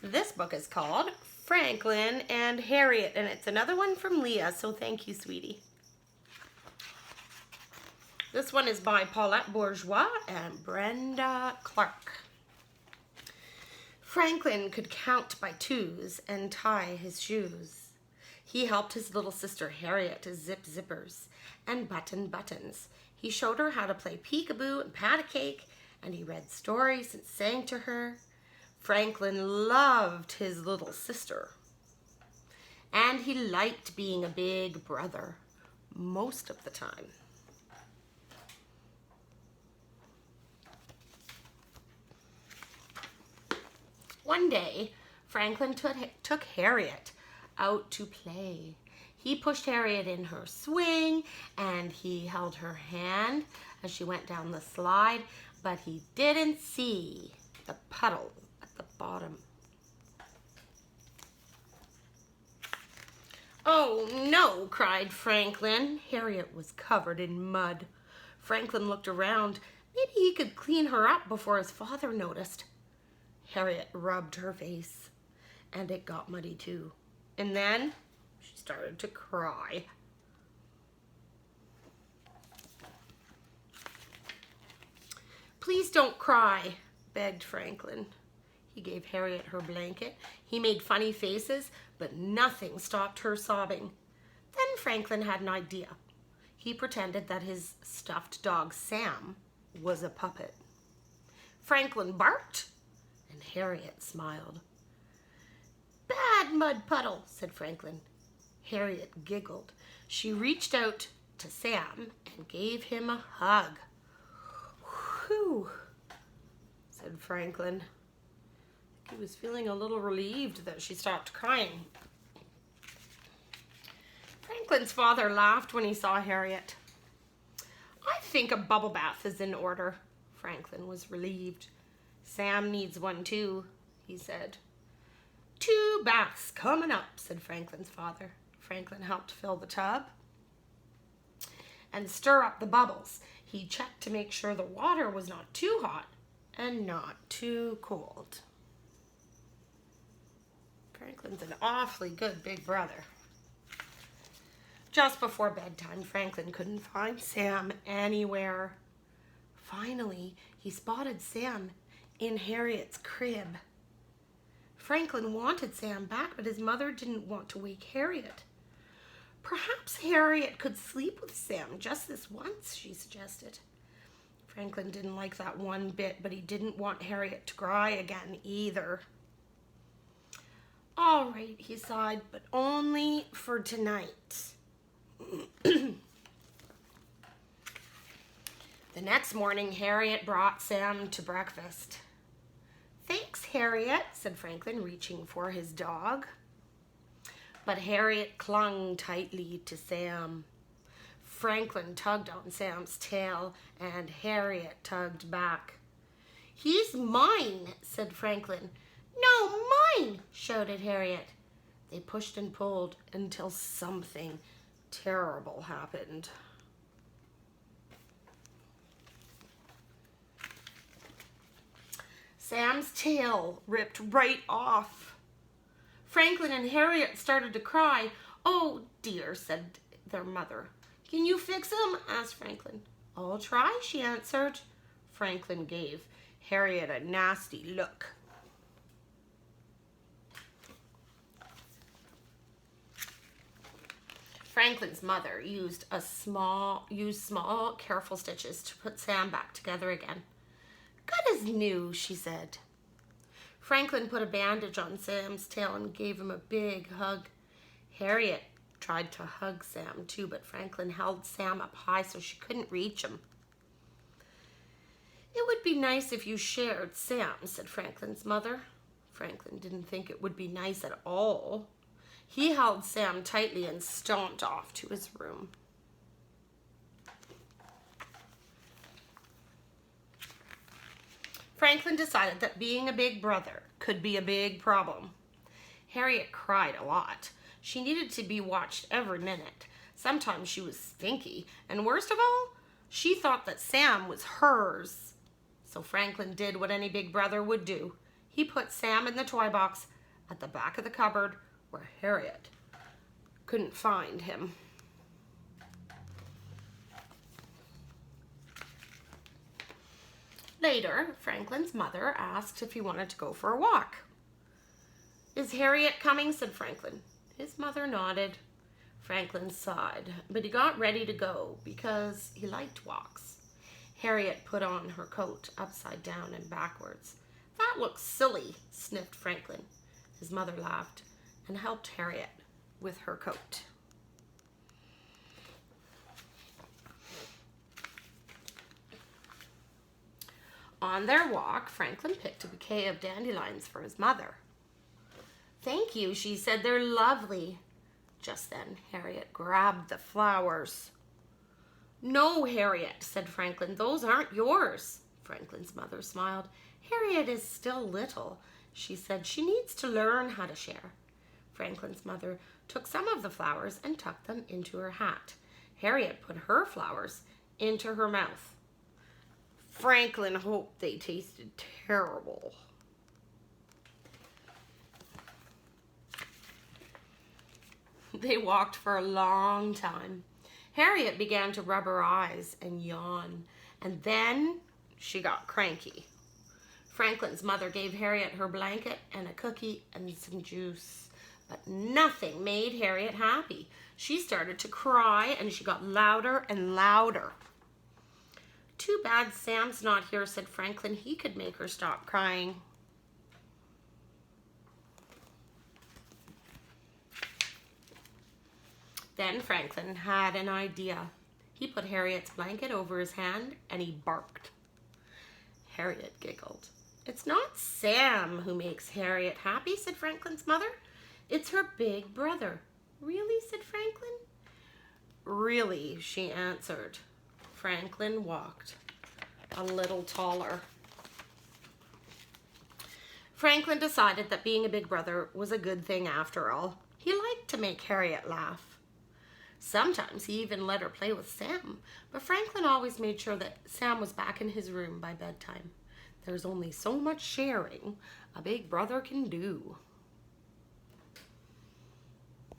This book is called Franklin and Harriet, and it's another one from Leah, so thank you, sweetie. This one is by Paulette Bourgeois and Brenda Clark. Franklin could count by twos and tie his shoes. He helped his little sister Harriet to zip zippers and button buttons. He showed her how to play peekaboo and pat a cake, and he read stories and sang to her. Franklin loved his little sister, and he liked being a big brother most of the time. One day, Franklin took Harriet out to play. He pushed Harriet in her swing, and he held her hand as she went down the slide, but he didn't see the puddle at the bottom. "Oh no," cried Franklin. Harriet was covered in mud. Franklin looked around. Maybe he could clean her up before his father noticed. Harriet rubbed her face, and it got muddy too. And then she started to cry. "Please don't cry," begged Franklin. He gave Harriet her blanket. He made funny faces, but nothing stopped her sobbing. Then Franklin had an idea. He pretended that his stuffed dog Sam was a puppet. Franklin barked, and Harriet smiled. "Bad mud puddle," said Franklin. Harriet giggled. She reached out to Sam and gave him a hug. "Whew," said Franklin. He was feeling a little relieved that she stopped crying. Franklin's father laughed when he saw Harriet. "I think a bubble bath is in order." Franklin was relieved. "Sam needs one too," he said. "2 baths coming up," said Franklin's father. Franklin helped fill the tub and stir up the bubbles. He checked to make sure the water was not too hot and not too cold. Franklin's an awfully good big brother. Just before bedtime, Franklin couldn't find Sam anywhere. Finally, he spotted Sam in Harriet's crib. Franklin wanted Sam back, but his mother didn't want to wake Harriet. "Perhaps Harriet could sleep with Sam just this once," she suggested. Franklin didn't like that one bit, but he didn't want Harriet to cry again either. "All right," he sighed, "but only for tonight." The next morning, Harriet brought Sam to breakfast. "Thanks, Harriet," said Franklin, reaching for his dog. But Harriet clung tightly to Sam. Franklin tugged on Sam's tail, and Harriet tugged back. "He's mine," said Franklin. "No, mine," shouted Harriet. They pushed and pulled until something terrible happened. Sam's tail ripped right off. Franklin and Harriet started to cry. "Oh dear," said their mother. "Can you fix him?" asked Franklin. "I'll try," she answered. Franklin gave Harriet a nasty look. Franklin's mother used small, careful stitches to put Sam back together again. "Good as new," she said. Franklin put a bandage on Sam's tail and gave him a big hug. Harriet tried to hug Sam too, but Franklin held Sam up high so she couldn't reach him. "It would be nice if you shared Sam," said Franklin's mother. Franklin didn't think it would be nice at all. He held Sam tightly and stomped off to his room. Franklin decided that being a big brother could be a big problem. Harriet cried a lot. She needed to be watched every minute. Sometimes she was stinky, and worst of all, she thought that Sam was hers. So Franklin did what any big brother would do. He put Sam in the toy box at the back of the cupboard where Harriet couldn't find him. Later, Franklin's mother asked if he wanted to go for a walk. "Is Harriet coming?" said Franklin. His mother nodded. Franklin sighed, but he got ready to go because he liked walks. Harriet put on her coat upside down and backwards. "That looks silly," sniffed Franklin. His mother laughed and helped Harriet with her coat. On their walk, Franklin picked a bouquet of dandelions for his mother. "Thank you," she said. "They're lovely." Just then, Harriet grabbed the flowers. "No, Harriet," said Franklin, "those aren't yours." Franklin's mother smiled. "Harriet is still little," she said. "She needs to learn how to share." Franklin's mother took some of the flowers and tucked them into her hat. Harriet put her flowers into her mouth. Franklin hoped they tasted terrible. They walked for a long time. Harriet began to rub her eyes and yawn, and then she got cranky. Franklin's mother gave Harriet her blanket and a cookie and some juice, but nothing made Harriet happy. She started to cry, and she got louder and louder. "Too bad Sam's not here," said Franklin. "He could make her stop crying." Then Franklin had an idea. He put Harriet's blanket over his hand and he barked. Harriet giggled. "It's not Sam who makes Harriet happy," said Franklin's mother. "It's her big brother." "Really?" said Franklin. "Really," she answered. Franklin walked a little taller. Franklin decided that being a big brother was a good thing after all. He liked to make Harriet laugh. Sometimes he even let her play with Sam, but Franklin always made sure that Sam was back in his room by bedtime. There's only so much sharing a big brother can do.